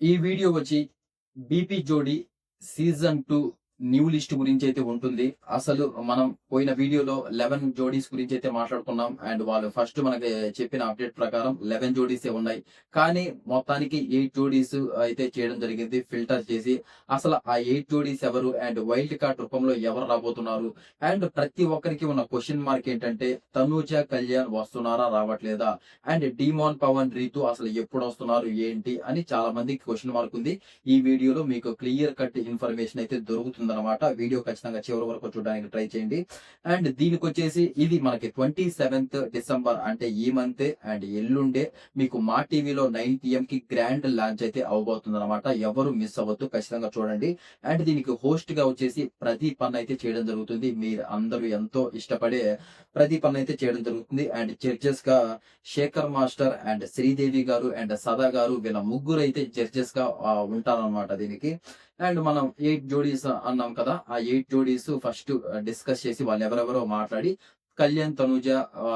ఈ వీడియో వచ్చి 'బీపీ జోడీ' సీజన్ 2 న్యూ లిస్ట్ గురించైతే ఉంటుంది. అసలు మనం పోయిన వీడియోలో 11 జోడీస్ గురించైతే మాట్లాడుకున్నాం. అండ్ వాళ్ళు ఫస్ట్ మనకి చెప్పిన అప్డేట్ ప్రకారం 11 జోడీసే ఉన్నాయి. కానీ మొత్తానికి 8 జోడీస్ అయితే చేయడం జరిగింది ఫిల్టర్ చేసి. అసలు ఆ 8 జోడీస్ ఎవరు? అండ్ వైల్డ్ కార్డ్ రూపంలో ఎవరు రాబోతున్నారు? అండ్ ప్రతి ఒక్కరికి ఉన్న క్వెషన్ మార్క్ ఏంటంటే తనూజ, కళ్యాణ్ వస్తున్నారా? రావట్లేదా? అండ్ డీమాన్, పవన్, రీతు అసలు ఎప్పుడొస్తున్నారు? ఏంటి? అని చాలా మందికి క్వెషన్ మార్క్ ఉంది. ఈ వీడియోలో మీకు క్లియర్ కట్ ఇన్ఫర్మేషన్ అయితే దొరుకుతుందన్నమాట. వీడియో ఖచ్చితంగా చివరి వరకు చూడడానికి ట్రై చేయండి. అండ్ దీనికొచ్చేసి ఇది మనకి 27th డిసెంబర్ అంటే ఈ మంతే అండ్ ఎల్లుండే మీకు మా టీవీలో 9 PM కి గ్రాండ్ లాంచ్ అయితే అవబోతుందన్నమాట. ఎవరు మిస్ అవ్వద్దు, ఖచ్చితంగా చూడండి. అండ్ దీనికి హోస్ట్ గా వచ్చేసి ప్రదీప్ అన్న అయితే చేయడం జరుగుతుంది. మీరు అందరూ ఎంతో ఇష్టపడే ప్రదీప్ అన్న అయితే చేయడం జరుగుతుంది. అండ్ జడ్జెస్ గా శేఖర్ మాస్టర్ అండ్ శ్రీదేవి గారు అండ్ సదా గారు వీళ్ళ ముగ్గురు అయితే జడ్జెస్ గా ఉంటారన్నమాట దీనికి. అండ్ మనం 8 జోడీస్ అన్నాం కదా, ఆ 8 జోడీస్ ఫస్ట్ డిస్కస్ చేసి వాళ్ళు ఎవరెవరో మాట్లాడి కళ్యాణ్, తనూజ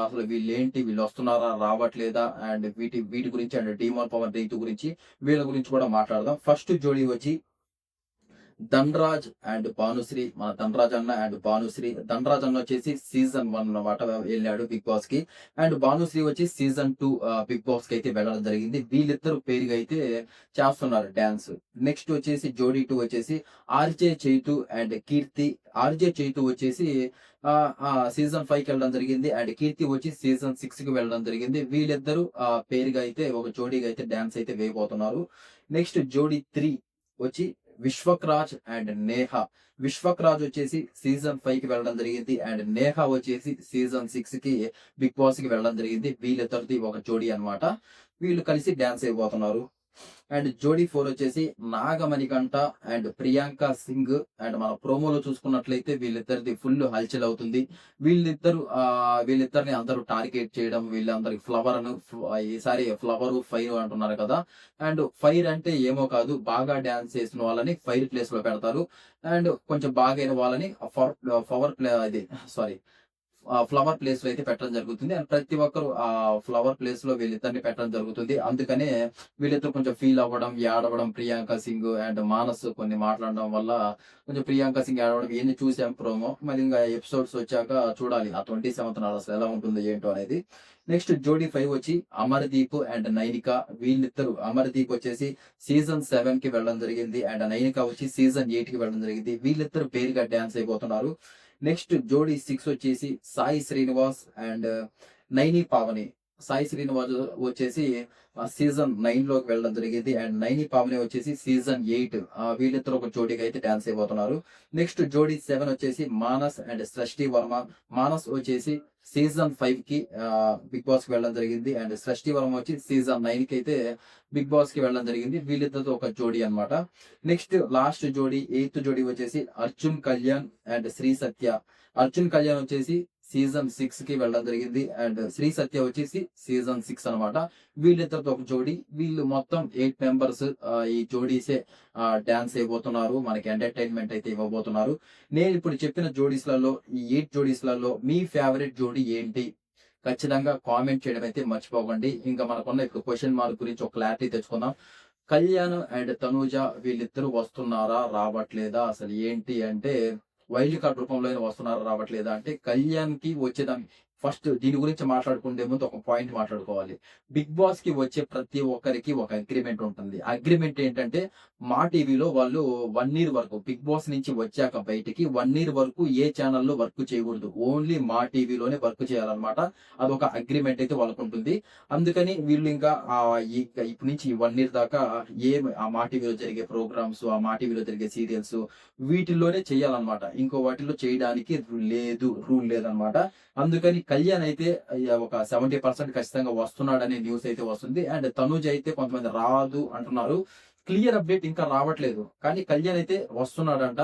అసలు వీళ్ళేంటి, వీళ్ళు వస్తున్నారా, రావట్లేదా, అండ్ వీటి వీటి గురించి అండ్ డీమాన్, పవన్, రీతు గురించి వీళ్ళ గురించి కూడా మాట్లాడదాం. ఫస్ట్ జోడీ వచ్చి ధన్‌రాజ్ అండ్ భానుశ్రీ. మన ధన్‌రాజ్ అన్న అండ్ భానుశ్రీ. ధన్‌రాజ్ అన్న వచ్చేసి సీజన్ 1 అన్నమాట వెళ్ళాడు బిగ్ బాస్ కి. అండ్ భానుశ్రీ వచ్చి సీజన్ 2 బిగ్ బాస్ కి అయితే వెళ్ళడం జరిగింది. వీళ్ళిద్దరు పేరుగా అయితే చేస్తున్నారు డాన్స్. నెక్స్ట్ వచ్చేసి జోడీ 2 వచ్చేసి RJ Chaitu and Keerthi. RJ Chaitu వచ్చేసి సీజన్ 5 కి వెళ్ళడం జరిగింది. అండ్ కీర్తి వచ్చి సీజన్ 6 కి వెళ్ళడం జరిగింది. వీళ్ళిద్దరూ పేరుగా అయితే ఒక జోడీగా అయితే డాన్స్ అయితే వేయబోతున్నారు. నెక్స్ట్ జోడీ 3 వచ్చి విశ్వక్ రాజ్ అండ్ నేహ. విశ్వక్ రాజ్ వచ్చేసి సీజన్ 5 కి వెళ్ళడం జరిగింది. అండ్ నేహ వచ్చేసి సీజన్ 6 కి బిగ్ బాస్ కి వెళ్ళడం జరిగింది. వీళ్ళిద్దరిది ఒక జోడీ అన్నమాట. వీళ్ళు కలిసి డాన్స్ అయిపోతున్నారు. అండ్ జోడీ 4 వచ్చేసి నాగమణికంఠ అండ్ ప్రియాంక సింగ్. అండ్ మన ప్రోమోలో చూసుకున్నట్లయితే వీళ్ళిద్దరిది ఫుల్ హల్చల్ అవుతుంది. వీళ్ళిద్దరిని అందరూ టార్గెట్ చేయడం, వీళ్ళందరికి ఈసారి ఫ్లవర్ ఫైర్ అంటున్నారు కదా. అండ్ ఫైర్ అంటే ఏమో కాదు, బాగా డాన్స్ చేసిన వాళ్ళని ఫైర్ ప్లేస్ లో పెడతారు. అండ్ కొంచెం బాగైన వాళ్ళని పవర్ ప్లే అది సారీ ఫ్లవర్ ప్లేస్ లో అయితే పెట్టడం జరుగుతుంది. అండ్ ప్రతి ఒక్కరు ఆ ఫ్లవర్ ప్లేస్ లో వీళ్ళిద్దరిని పెట్టడం జరుగుతుంది. అందుకనే వీళ్ళిద్దరు కొంచెం ఫీల్ అవ్వడం, ఏడవడం, ప్రియాంక సింగ్ అండ్ మానస్ కొన్ని మాట్లాడడం వల్ల కొంచెం ప్రియాంక సింగ్ ఏడవడం ఇవన్నీ చూసాం ప్రోమో. మరి ఇంకా ఎపిసోడ్స్ వచ్చాక చూడాలి ఆ 27th నాడు అసలు ఎలా ఉంటుందో ఏంటో అనేది. నెక్స్ట్ జోడీ 5 వచ్చి అమర్దీప్ అండ్ నైనిక. వీళ్ళిద్దరు అమర్దీప్ వచ్చేసి సీజన్ 7 కి వెళ్ళడం జరిగింది. అండ్ నైనిక వచ్చి సీజన్ 8 కి వెళ్ళడం జరిగింది. వీళ్ళిద్దరు పేరుగా డాన్స్ అయిపోతున్నారు. నెక్స్ట్ జోడీ 6 వచ్చేసి సాయి శ్రీనివాస్ అండ్ నైని పావని. సాయి శ్రీనివాస్ వచ్చేసి సీజన్ 9 లోకి వెళ్ళడం జరిగింది. అండ్ నైని పావని వచ్చేసి సీజన్ 8. వీళ్ళిద్దరు ఒక జోడీగా అయితే డాన్స్ అయిపోతున్నారు. నెక్స్ట్ జోడీ 7 వచ్చేసి మానస్ అండ్ సృష్టి వర్మ. మానస్ వచ్చేసి సీజన్ 5 కి బిగ్ బాస్ కి వెళ్ళడం జరిగింది. అండ్ సృష్టి వర్మ వచ్చి సీజన్ 9 కి అయితే బిగ్ బాస్ కి వెళ్ళడం జరిగింది. వీళ్ళిద్దరితో ఒక జోడీ అన్నమాట. నెక్స్ట్ లాస్ట్ జోడీ 8th జోడీ వచ్చేసి అర్జున్ కళ్యాణ్ అండ్ శ్రీ సత్య. అర్జున్ కళ్యాణ్ వచ్చేసి సీజన్ 6 కి వెళ్ళడం జరిగింది. అండ్ శ్రీ సత్య వచ్చేసి సీజన్ 6 అనమాట. వీళ్ళిద్దరితో ఒక జోడీ. వీళ్ళు మొత్తం 8 మెంబర్స్ ఈ జోడీసే డాన్స్ అయిపోతున్నారు. మనకి ఎంటర్టైన్మెంట్ అయితే ఇవ్వబోతున్నారు. నేను ఇప్పుడు చెప్పిన జోడీస్లలో ఈ 8 జోడీస్లలో మీ ఫేవరెట్ జోడీ ఏంటి? ఖచ్చితంగా కామెంట్ చేయడం అయితే మర్చిపోకండి. ఇంకా మనకున్న ఇప్పుడు క్వెషన్ మార్క్ గురించి ఒక క్లారిటీ తెచ్చుకుందాం. కళ్యాణ్ అండ్ తనూజ వీళ్ళిద్దరూ వస్తున్నారా? రావట్లేదా? అసలు ఏంటి అంటే వైల్డ్ కార్డ్ రూపంలోనే వస్తున్నారా? రావట్లేదా? అంటే కళ్యాణ్‌కి వచ్చేదాన్ని ఫస్ట్ దీని గురించి మాట్లాడుకుంటే ముందు ఒక పాయింట్ మాట్లాడుకోవాలి. బిగ్ బాస్ కి వచ్చే ప్రతి ఒక్కరికి ఒక అగ్రీమెంట్ ఉంటుంది. అగ్రీమెంట్ ఏంటంటే మా టీవీలో వాళ్ళు 1 ఇయర్ వరకు బిగ్ బాస్ నుంచి వచ్చాక బయటికి 1 ఇయర్ వరకు ఏ ఛానల్‌లో వర్క్ చేయకూడదు. ఓన్లీ మా టీవీలోనే వర్క్ చేయాలన్నమాట. అదొక అగ్రీమెంట్ అయితే వాళ్ళకుంటుంది. అందుకని వీళ్ళు ఇంకా ఇప్పటి నుంచి 1 ఇయర్ దాకా ఆ మా టీవీలో జరిగే ప్రోగ్రామ్స్, ఆ మా టీవీలో జరిగే సీరియల్స్ వీటిల్లోనే చేయాలన్నమాట. ఇంకో వాటిల్లో చేయడానికి రూల్ లేదన్నమాట. అందుకని కళ్యాణ్ అయితే ఒక 70% ఖచ్చితంగా వస్తున్నాడనే న్యూస్ అయితే వస్తుంది. అండ్ తనూజ అయితే కొంతమంది రాదు అంటున్నారు. క్లియర్ అప్డేట్ ఇంకా రావట్లేదు. కానీ కళ్యాణ్ అయితే వస్తున్నాడంట.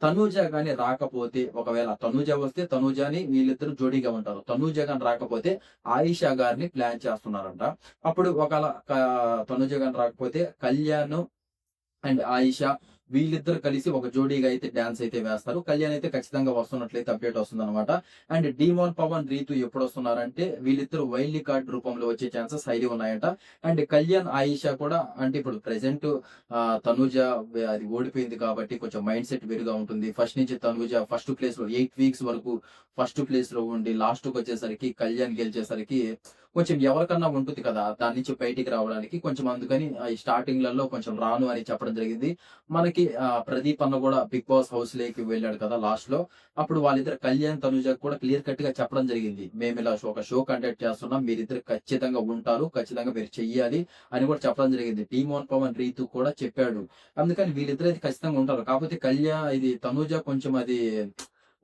తనూజ గాని రాకపోతే, ఒకవేళ తనూజ వస్తే తనూజని వీళ్ళిద్దరు జోడీగా ఉంటారు. తనూజ గాని రాకపోతే ఆయిషా గారిని ప్లాన్ చేస్తున్నారంట. అప్పుడు ఒకవేళ తనూజ గాని రాకపోతే కళ్యాణ్ అండ్ ఆయిషా వీళ్ళిద్దరు కలిసి ఒక జోడీగా అయితే డాన్స్ అయితే వేస్తారు. కళ్యాణ్ అయితే ఖచ్చితంగా వస్తున్నట్లయితే అప్డేట్ వస్తుందన్నమాట. అండ్ డీమోన్ పవన్, రీతు ఎప్పుడు వస్తున్నారంటే వీళ్ళిద్దరు వైల్డ్ కార్డ్ రూపంలో వచ్చే ఛాన్సెస్ హైలీ ఉన్నాయంట. అండ్ కళ్యాణ్, ఆయిషా కూడా అంటే ఇప్పుడు ప్రెజెంట్ తనూజ అది ఓడిపోయింది కాబట్టి కొంచెం మైండ్ సెట్ వేరుగా ఉంటుంది. ఫస్ట్ నుంచి తనూజ ఫస్ట్ ప్లేస్ లో 8 వీక్స్ వరకు ఫస్ట్ ప్లేస్ లో ఉండి లాస్ట్ కి వచ్చేసరికి కళ్యాణ్ గెలిచేసరికి కొంచెం ఎవరికన్నా ఉంటుంది కదా దాని నుంచి బయటికి రావడానికి, కొంచెం అందుకని ఈ స్టార్టింగ్లలో కొంచెం రాను అని చెప్పడం జరిగింది. మనకి ప్రదీప్ అన్న కూడా బిగ్ బాస్ హౌస్ లేకి వెళ్ళాడు కదా లాస్ట్ లో, అప్పుడు వాళ్ళిద్దరు కళ్యాణ్, తనుజ కూడా క్లియర్ కట్ గా చెప్పడం జరిగింది. మేము ఇలా ఒక షో కండక్ట్ చేస్తున్నాం, మీరిద్దరు ఖచ్చితంగా ఉంటారు, ఖచ్చితంగా మీరు చెయ్యాలి అని కూడా చెప్పడం జరిగింది. డీమోన్ పవన్, రీతు కూడా చెప్పాడు. అందుకని వీళ్ళిద్దరు అయితే ఖచ్చితంగా ఉంటారు. కాకపోతే కళ్యాణ్ ఇది తనుజ కొంచెం అది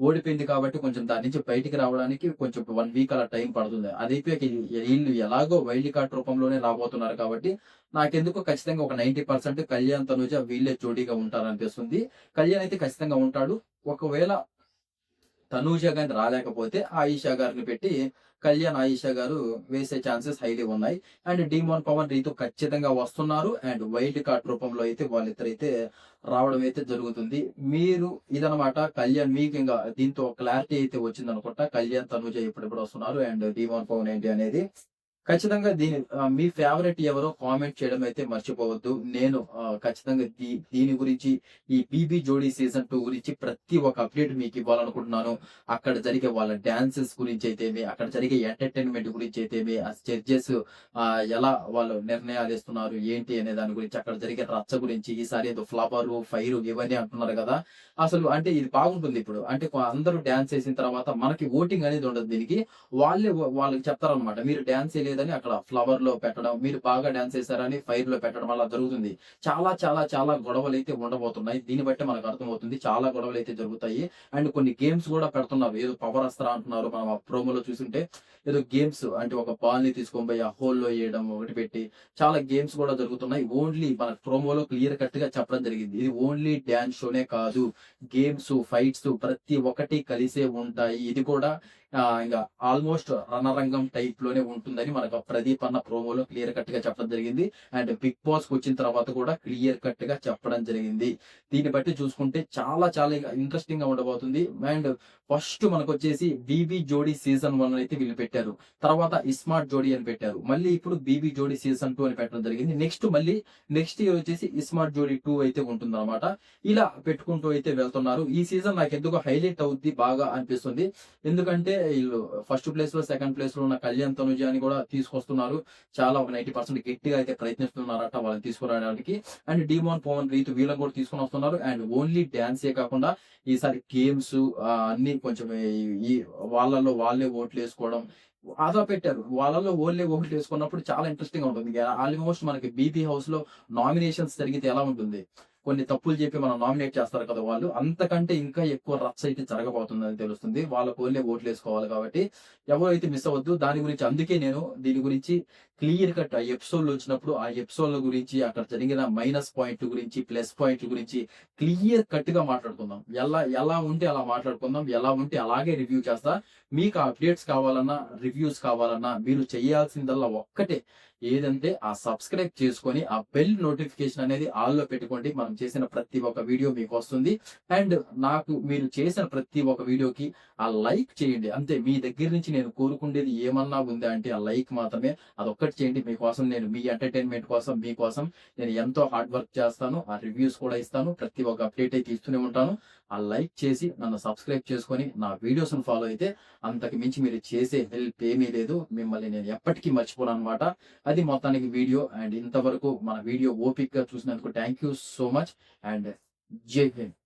ఓడిపోయింది కాబట్టి కొంచెం దాని నుంచి బయటికి రావడానికి కొంచెం 1 వీక్ అలా టైం పడుతుంది. అదైపోయాక వీళ్ళు ఎలాగో వైల్డ్ కార్డ్ రూపంలోనే రాబోతున్నారు కాబట్టి నాకెందుకో ఖచ్చితంగా ఒక 90% కళ్యాణ్, తనుజ వీళ్ళే జోడీగా ఉంటారనిపిస్తుంది. కళ్యాణ్ అయితే ఖచ్చితంగా ఉంటాడు. ఒకవేళ తనూజ గాని రాలేకపోతే ఆయిషా గారిని పెట్టి కళ్యాణ్, ఆయిషా గారు వేసే ఛాన్సెస్ హైలీ ఉన్నాయి. అండ్ డీమోన్ పవన్, రీతు ఖచ్చితంగా వస్తున్నారు. అండ్ వైల్డ్ కార్డ్ రూపంలో అయితే వాళ్ళిద్దరైతే రావడం అయితే జరుగుతుంది. మీరు ఇదనమాట కళ్యాణ్, మీకు ఇంకా దీంతో క్లారిటీ అయితే వచ్చింది అనుకుంటా. కళ్యాణ్, తనూజ ఎప్పుడెప్పుడు వస్తున్నారు అండ్ డీమోన్ పవన్ ఏంటి అనేది. ఖచ్చితంగా మీ ఫేవరెట్ ఎవరో కామెంట్ చేయడం అయితే మర్చిపోవద్దు. నేను ఖచ్చితంగా దీని గురించి ఈ బీబీ జోడీ సీజన్ 2 గురించి ప్రతి ఒక్క అప్డేట్ మీకు ఇవ్వాలనుకుంటున్నాను. అక్కడ జరిగే వాళ్ళ డాన్సెస్ గురించి అయితేమి, అక్కడ జరిగే ఎంటర్టైన్మెంట్ గురించి అయితేమి, ఆ జడ్జెస్ ఎలా వాళ్ళు నిర్ణయాలు ఇస్తున్నారు ఏంటి అనే దాని గురించి, అక్కడ జరిగే రచ్చ గురించి, ఈసారి ఏదో ఫ్లవరు, ఫైరు ఇవన్నీ అంటున్నారు కదా. అసలు అంటే ఇది బాగుంటుంది ఇప్పుడు. అంటే అందరూ డాన్స్ చేసిన తర్వాత మనకి ఓటింగ్ అనేది ఉండదు దీనికి. వాళ్ళకి చెప్తారనమాట, మీరు డాన్స్ లేదని అక్కడ ఫ్లవర్ లో పెట్టడం, మీరు బాగా డాన్స్ చేశారని ఫైర్ లో పెట్టడం అలా జరుగుతుంది. చాలా చాలా చాలా గొడవలు అయితే ఉండబోతున్నాయి. దీన్ని బట్టి మనకు అర్థమవుతుంది చాలా గొడవలు అయితే జరుగుతాయి. అండ్ కొన్ని గేమ్స్ కూడా పెడుతున్నారు. ఏదో పవర్ అస్త్రా అంటున్నారు. మనం ఆ ప్రోమోలో చూస్తుంటే ఏదో గేమ్స్ అంటే ఒక బాల్ ని తీసుకొని పోయి ఆ హోల్లో వేయడం ఒకటి పెట్టి చాలా గేమ్స్ కూడా జరుగుతున్నాయి. ఓన్లీ మన ప్రోమోలో క్లియర్ కట్ గా చెప్పడం జరిగింది, ఇది ఓన్లీ డాన్స్ షోనే కాదు, గేమ్స్, ఫైట్స్ ప్రతి ఒక్కటి కలిసే ఉంటాయి. ఇది కూడా ఇంకా ఆల్మోస్ట్ రణరంగం టైప్ లోనే ఉంటుందని మనకు ప్రదీప్ అన్న ప్రోమోలో క్లియర్ కట్ గా చెప్పడం జరిగింది. అండ్ బిగ్ బాస్ కు వచ్చిన తర్వాత కూడా క్లియర్ కట్ గా చెప్పడం జరిగింది. దీన్ని బట్టి చూసుకుంటే చాలా చాలా ఇంట్రెస్టింగ్ గా ఉండబోతుంది. అండ్ ఫస్ట్ మనకు వచ్చేసి బీబీ జోడీ సీజన్ 1 అయితే వీళ్ళు పెట్టారు. తర్వాత ఇస్మార్ట్ జోడీ అని పెట్టారు. మళ్ళీ ఇప్పుడు బీబీ జోడీ సీజన్ 2 అని పెట్టడం జరిగింది. నెక్స్ట్ ఇయర్ వచ్చేసి ఇస్మార్ట్ జోడీ 2 అయితే ఉంటుంది అనమాట. ఇలా పెట్టుకుంటూ అయితే వెళ్తున్నారు. ఈ సీజన్ నాకు ఎందుకో హైలైట్ అవుద్ది బాగా అనిపిస్తుంది. ఎందుకంటే వీళ్ళు ఫస్ట్ ప్లేస్ లో, సెకండ్ ప్లేస్ లో ఉన్న కళ్యాణ్, తనుజ అని కూడా తీసుకొస్తున్నారు. చాలా ఒక 90% గట్టిగా అయితే ప్రయత్నిస్తున్నారట వాళ్ళని తీసుకురావడానికి. అండ్ డీమోన్ పవన్, రీతు వీళ్ళని కూడా తీసుకుని వస్తున్నారు. అండ్ ఓన్లీ డాన్సే కాకుండా ఈసారి గేమ్స్ అన్ని కొంచెం ఈ వాళ్ళలో వాళ్ళే ఓట్లు వేసుకోవడం అలా పెట్టారు. వాళ్ళలో ఓన్లే ఓట్లు వేసుకున్నప్పుడు చాలా ఇంట్రెస్టింగ్ గా ఉంటుంది. ఆల్మోస్ట్ మనకి బీబీ హౌస్ లో నామినేషన్స్ జరిగితే ఎలా ఉంటుంది, కొన్ని తప్పులు చెప్పి మనం నామినేట్ చేస్తారు కదా వాళ్ళు, అంతకంటే ఇంకా ఎక్కువ రచ్చ అయితే జరగబోతుందని తెలుస్తుంది. వాళ్ళకు ఓన్లే ఓట్లు వేసుకోవాలి కాబట్టి ఎవరు అయితే మిస్ అవ్వద్దు. దాని గురించి అందుకే నేను దీని గురించి క్లియర్ కట్ ఆ ఎపిసోడ్లు వచ్చినప్పుడు ఆ ఎపిసోడ్ల గురించి, అక్కడ జరిగిన మైనస్ పాయింట్ల గురించి, ప్లస్ పాయింట్ల గురించి క్లియర్ కట్ గా మాట్లాడుకుందాం. ఎలా ఎలా ఉంటే అలా మాట్లాడుకుందాం. ఎలా ఉంటే అలాగే రివ్యూ చేస్తా. మీకు అప్డేట్స్ కావాలన్నా, రివ్యూస్ కావాలన్నా మీరు చేయాల్సిందల్లా ఒక్కటే, ఏదంటే ఆ సబ్స్క్రైబ్ చేసుకొని ఆ బెల్ నోటిఫికేషన్ అనేది ఆల్ లో పెట్టుకోండి. మనం చేసిన ప్రతి ఒక్క వీడియో మీకు వస్తుంది. అండ్ నాకు మీరు చేసిన ప్రతి ఒక్క వీడియోకి ఆ లైక్ చేయండి. అంతే, మీ దగ్గర నుంచి నేను కోరుకుండేది ఏమన్నా ఉందా అంటే ఆ లైక్ మాత్రమే. అదొక్కటి చేయండి. మీకోసం నేను, మీ ఎంటర్టైన్మెంట్ కోసం, మీకోసం నేను ఎంతో హార్డ్ వర్క్ చేస్తాను. ఆ రివ్యూస్ కూడా ఇస్తాను. ప్రతి ఒక్క అప్డేట్ అయితే ఇస్తూనే ఉంటాను. ఆ లైక్ చేసి నన్ను సబ్స్క్రైబ్ చేసుకొని నా వీడియోస్ ఫాలో అయితే అంతకు మించి మీరు చేసే హెల్ప్ ఏమీ లేదు. మిమ్మల్ని నేను ఎప్పటికీ మర్చిపోను అనమాట. అది మొత్తానికి వీడియో. అండ్ ఇంతవరకు మన వీడియో ఓపిక్ గా చూసినందుకు thank you so much. And జై హింద్.